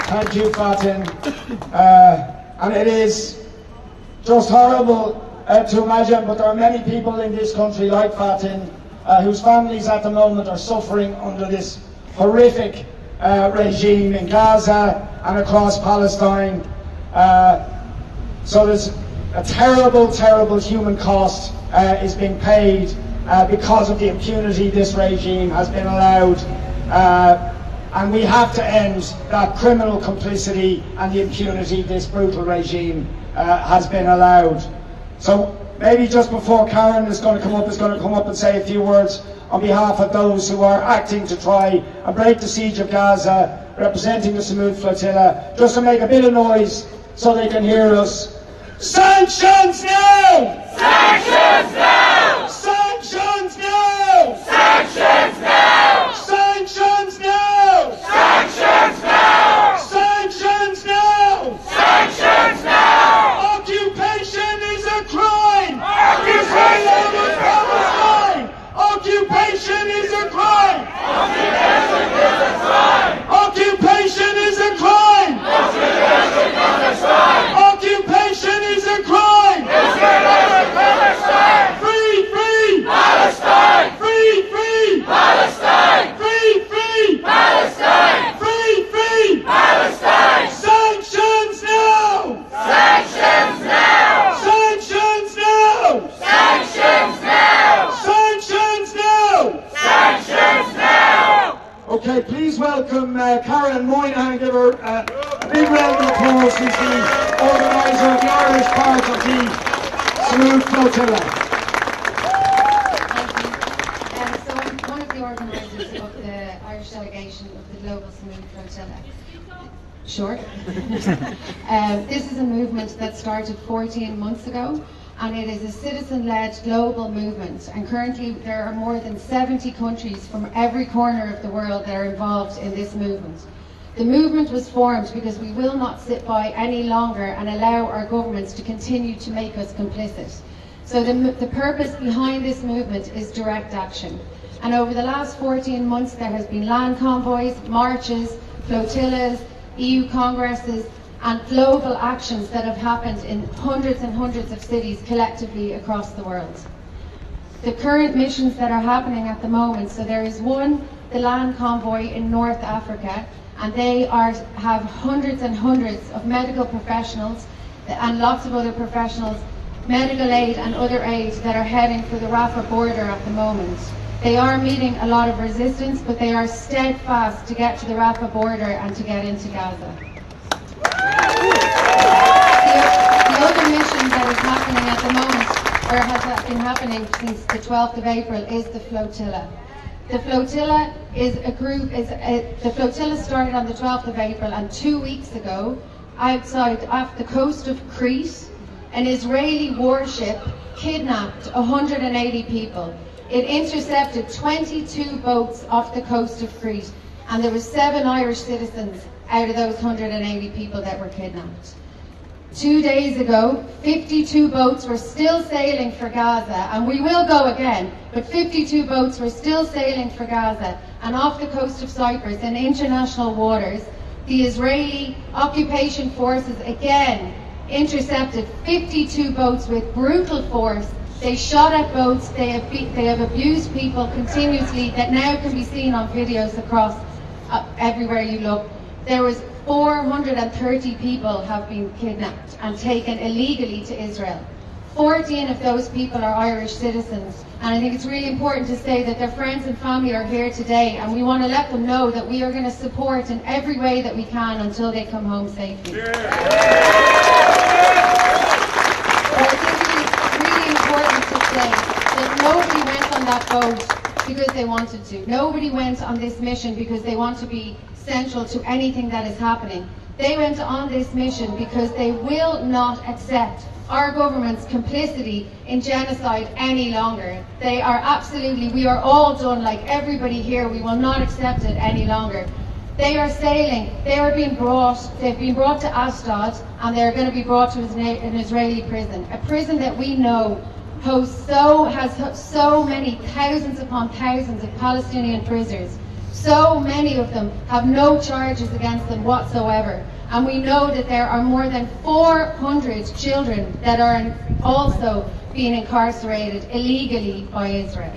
Thank you, Fatin. And it is just horrible to imagine, but there are many people in this country like Fatin whose families at the moment are suffering under this horrific regime in Gaza and across Palestine. So there's a terrible, terrible human cost is being paid because of the impunity this regime has been allowed. And we have to end that criminal complicity and the impunity this brutal regime has been allowed. So maybe just before Karen is going to come up and say a few words on behalf of those who are acting to try and break the siege of Gaza, representing the Samud Flotilla, just to make a bit of noise so they can hear us. Sanctions now! Sanctions now! Sanctions now! Sanctions now! Sanctions now! Sanctions now! Sanctions now! Sanctions now! Occupation is a crime! Occupation is a crime! Occupation is a crime! Occupation is a crime! Occupation is a crime! Occupation is a crime! Occupation is a crime! Palestine! Free, free! Palestine! Free, free! Palestine! Free, free! Palestine! Free, free! Palestine! Sanctions now! Sanctions now! Sanctions now! Sanctions now! Sanctions now! Sanctions now! Okay, please welcome Karen Moynihan. Give her a big round of applause. She's the organiser of the Irish part of the Samud Flotilla. Thank you. So I'm one of the organisers of the Irish delegation of the Global Samud Flotilla. Sure. This is a movement that started 14 months ago, and it is a citizen-led global movement, and currently there are more than 70 countries from every corner of the world that are involved in this movement. The movement was formed because we will not sit by any longer and allow our governments to continue to make us complicit. So the purpose behind this movement is direct action. And over the last 14 months there has been land convoys, marches, flotillas, EU congresses and global actions that have happened in hundreds and hundreds of cities collectively across the world. The current missions that are happening at the moment, so there is one, the land convoy in North Africa, and they have hundreds and hundreds of medical professionals and lots of other professionals, medical aid and other aid that are heading for the Rafah border at the moment. They are meeting a lot of resistance, but they are steadfast to get to the Rafah border and to get into Gaza. The other mission that is happening at the moment, or has been happening since the 12th of April, is the flotilla. The flotilla is a group. The flotilla started on the 12th of April, and 2 weeks ago, outside off the coast of Crete, an Israeli warship kidnapped 180 people. It intercepted 22 boats off the coast of Crete, and there were 7 Irish citizens out of those 180 people that were kidnapped. 2 days ago, 52 boats were still sailing for Gaza, and we will go again, but 52 boats were still sailing for Gaza, and off the coast of Cyprus in international waters, the Israeli occupation forces again intercepted 52 boats with brutal force. They shot at boats, they have abused people continuously, that now can be seen on videos across everywhere you look. There was 430 people have been kidnapped and taken illegally to Israel. 14 of those people are Irish citizens, and I think it's really important to say that their friends and family are here today, and we want to let them know that we are going to support in every way that we can until they come home safely. But I think it's really important to say that nobody went on that boat because they wanted to. Nobody went on this mission because they want to be central to anything that is happening. They went on this mission because they will not accept our government's complicity in genocide any longer. They are absolutely, we are all done, like everybody here, we will not accept it any longer. They are sailing, they've been brought to Ashdod, and they're going to be brought to an Israeli prison. A prison that we know has so many thousands upon thousands of Palestinian prisoners. So many of them have no charges against them whatsoever. And we know that there are more than 400 children that are also being incarcerated illegally by Israel.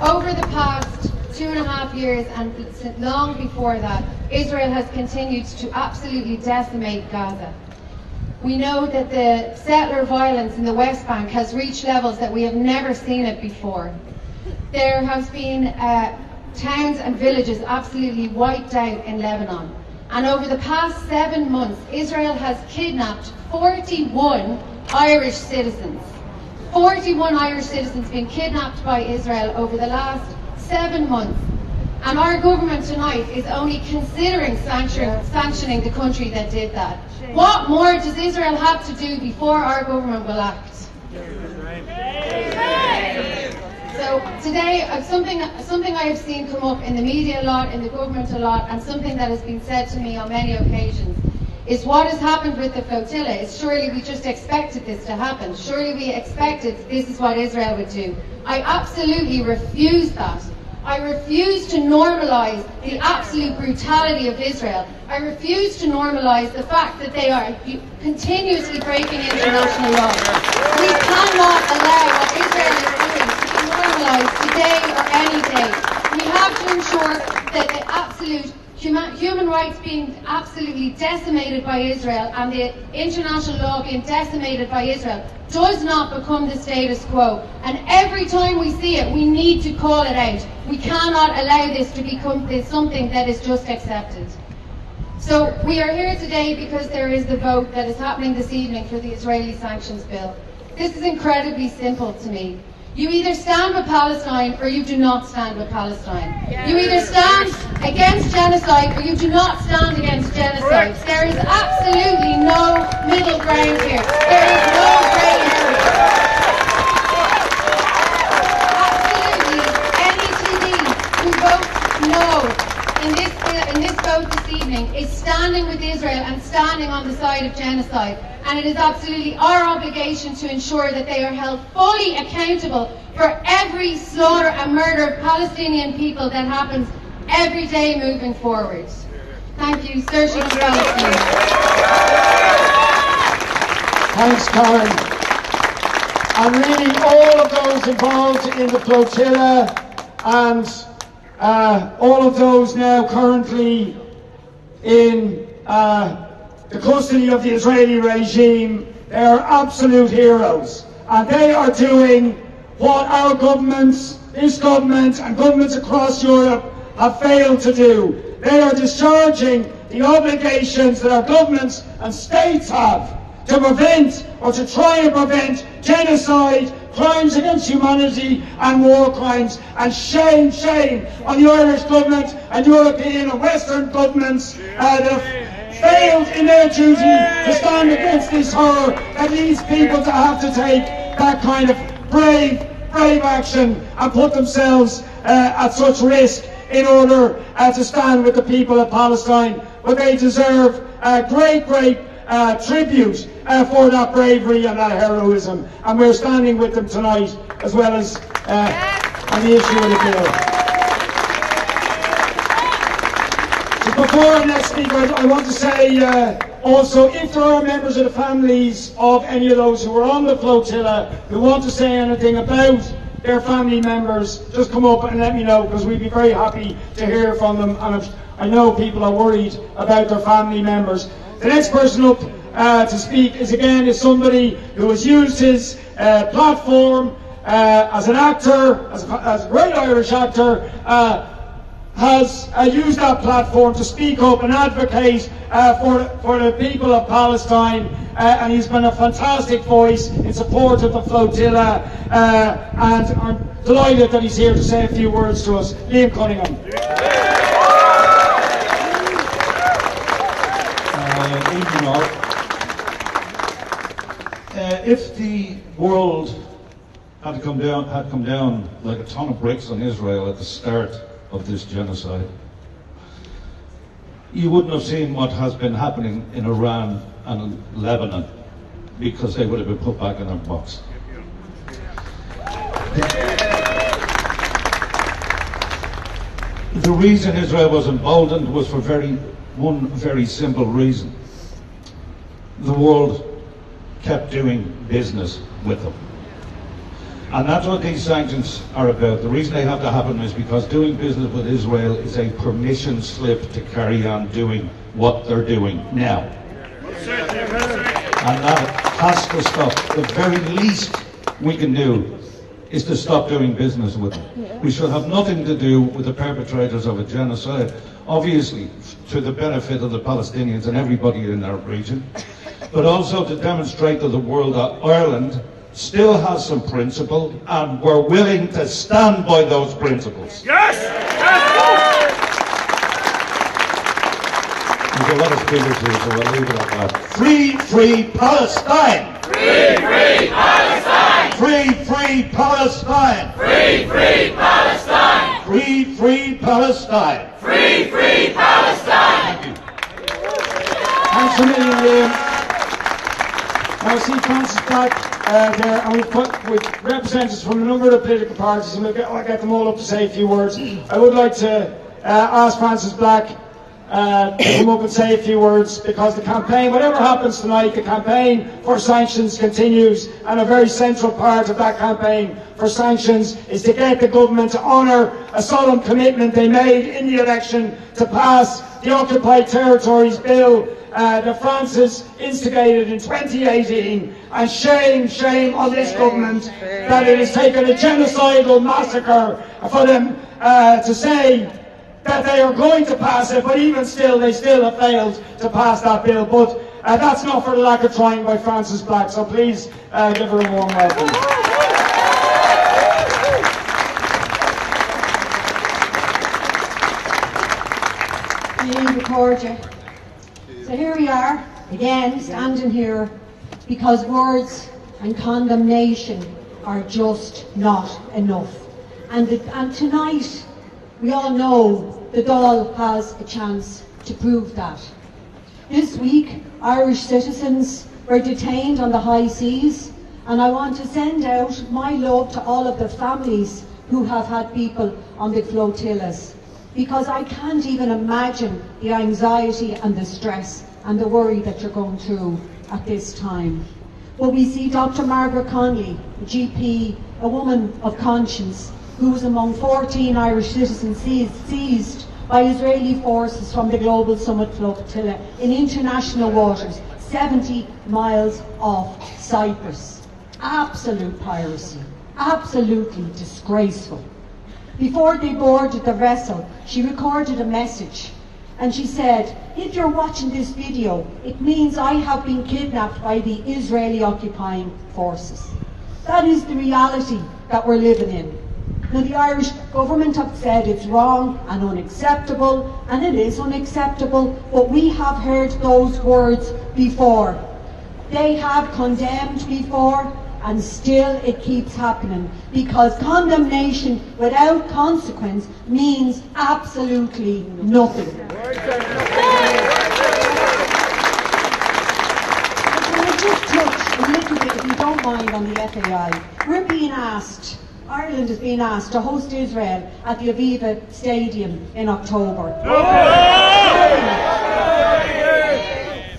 Over the past 2.5 years and long before that, Israel has continued to absolutely decimate Gaza. We know that the settler violence in the West Bank has reached levels that we have never seen it before. There has been towns and villages absolutely wiped out in Lebanon. And over the past 7 months, Israel has kidnapped 41 Irish citizens. 41 Irish citizens been kidnapped by Israel over the last 7 months. And our government tonight is only considering sanctioning the country that did that. What more does Israel have to do before our government will act? So today, something I have seen come up in the media a lot, in the government a lot, and something that has been said to me on many occasions, is what has happened with the flotilla is surely we just expected this to happen. Surely we expected this is what Israel would do. I absolutely refuse that. I refuse to normalise the absolute brutality of Israel. I refuse to normalise the fact that they are continuously breaking international law. We cannot allow what Israel is doing to be normalised today or any day. We have to ensure that the absolute human rights being absolutely decimated by Israel and the international law being decimated by Israel does not become the status quo. And every time we see it, we need to call it out. We cannot allow this to become something that is just accepted. So we are here today because there is the vote that is happening this evening for the Israeli sanctions bill. This is incredibly simple to me. You either stand with Palestine or you do not stand with Palestine. You either stand against genocide or you do not stand against genocide. There is absolutely no middle ground here. There is no grey area. Absolutely any TD who votes no in this vote this evening is standing with Israel and standing on the side of genocide. And it is absolutely our obligation to ensure that they are held fully accountable for every slaughter and murder of Palestinian people that happens every day moving forward. Thank you. Sanction Israel Now. Thanks, Karen. And really all of those involved in the flotilla and all of those now currently in the custody of the Israeli regime, they are absolute heroes. And they are doing what our governments, this government and governments across Europe have failed to do. They are discharging the obligations that our governments and states have to prevent or to try and prevent genocide, crimes against humanity and war crimes. And shame, shame on the Irish government and European and Western governments that have failed in their duty to stand against this horror that leads people to have to take that kind of brave action and put themselves at such risk in order to stand with the people of Palestine. But they deserve great tribute for that bravery and that heroism, and we're standing with them tonight as well as on the issue of the bill. Before our next speaker, I want to say also, if there are members of the families of any of those who were on the flotilla who want to say anything about their family members, just come up and let me know, because we'd be very happy to hear from them. And I know people are worried about their family members. The next person up to speak is somebody who has used his platform as an actor, as a great Irish actor, has used that platform to speak up and advocate for the people of Palestine, and he's been a fantastic voice in support of the flotilla, and I'm delighted that he's here to say a few words to us. Liam Cunningham. Evening all. If the world had come down like a ton of bricks on Israel at the start of this genocide, you wouldn't have seen what has been happening in Iran and Lebanon, because they would have been put back in their box. The reason Israel was emboldened was for one very simple reason. The world kept doing business with them. And that's what these sanctions are about. The reason they have to happen is because doing business with Israel is a permission slip to carry on doing what they're doing now. And that has to stop. The very least we can do is to stop doing business with them. We should have nothing to do with the perpetrators of a genocide, obviously to the benefit of the Palestinians and everybody in that region, but also to demonstrate to the world that Ireland still has some principle and we're willing to stand by those principles. Yes! There's a lot of speakers here, so I'll leave it at that. Free, free Palestine! Free, free Palestine! Free, free Palestine! Free, free Palestine! Free, free Palestine! Free, free Palestine! Thank you. Thanks a million, Liam. Now I see Francis Black there, and we've representatives from a number of the political parties, and I'll get them all up to say a few words. I would like to ask Francis Black to come up and say a few words, because the campaign, whatever happens tonight, the campaign for sanctions continues, and a very central part of that campaign for sanctions is to get the government to honour a solemn commitment they made in the election to pass the Occupied Territories Bill that Francis instigated in 2018, and shame, shame on this government that it has taken a genocidal massacre for them to say that they are going to pass it, but even still, they still have failed to pass that bill. But that's not for the lack of trying by Francis Black, so please give her a warm welcome. So here we are, again, standing here, because words and condemnation are just not enough. And tonight, we all know the Dáil has a chance to prove that. This week, Irish citizens were detained on the high seas, and I want to send out my love to all of the families who have had people on the flotillas, because I can't even imagine the anxiety and the stress and the worry that you're going through at this time. But we see Dr. Margaret Connolly, a GP, a woman of conscience, who was among 14 Irish citizens seized by Israeli forces from the Global Summit flotilla in international waters, 70 miles off Cyprus. Absolute piracy, absolutely disgraceful. Before they boarded the vessel, she recorded a message, and she said, "If you're watching this video, it means I have been kidnapped by the Israeli occupying forces." That is the reality that we're living in. Now, the Irish government have said it's wrong and unacceptable, and it is unacceptable, but we have heard those words before. They have condemned before, and still it keeps happening, because condemnation without consequence means absolutely nothing. Can I just touch a little bit, if you don't mind, on the FAI? We're being asked, Ireland is being asked to host Israel at the Aviva Stadium in October.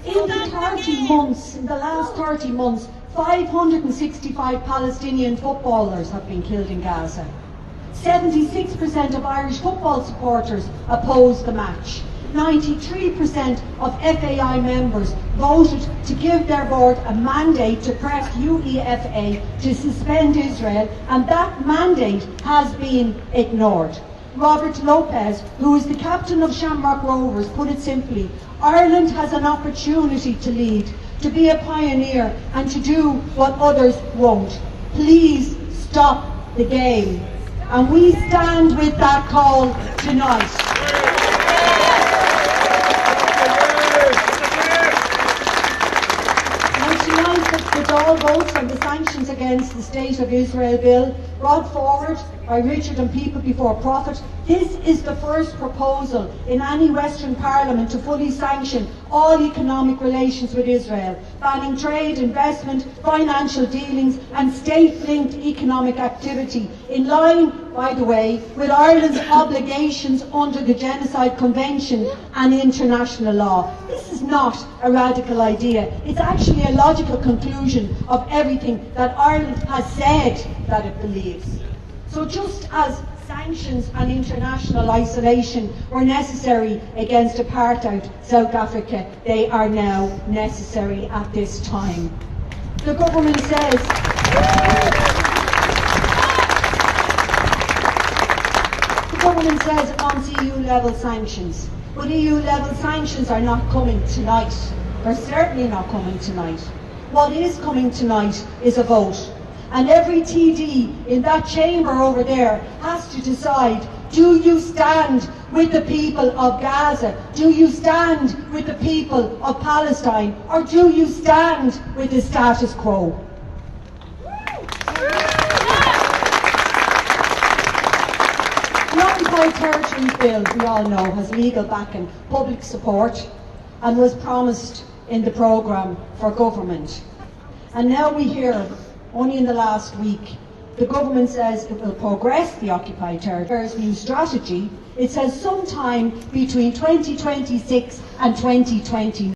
In the last 30 months, 565 Palestinian footballers have been killed in Gaza. 76% of Irish football supporters opposed the match. 93% of FAI members voted to give their board a mandate to press UEFA to suspend Israel, and that mandate has been ignored. Robert Lopez, who is the captain of Shamrock Rovers, put it simply: Ireland has an opportunity to lead, to be a pioneer, and to do what others won't. Please stop the game. And we stand with that call tonight. The Dáil votes on the sanctions against the State of Israel bill, brought forward by Richard and People Before Profit. This is the first proposal in any Western Parliament to fully sanction all economic relations with Israel, banning trade, investment, financial dealings and state-linked economic activity, in line by the way, with Ireland's obligations under the Genocide Convention and international law. This is not a radical idea. It's actually a logical conclusion of everything that Ireland has said that it believes. So just as sanctions and international isolation were necessary against apartheid South Africa, they are now necessary at this time. The government says it wants EU-level sanctions, but EU-level sanctions are not coming tonight. They're certainly not coming tonight. What is coming tonight is a vote. And every TD in that chamber over there has to decide, do you stand with the people of Gaza? Do you stand with the people of Palestine? Or do you stand with the status quo? The Occupied Territories Bill, we all know, has legal backing, public support, and was promised in the programme for government. And now we hear, only in the last week, the government says it will progress the Occupied Territories' new strategy. It says sometime between 2026 and 2029.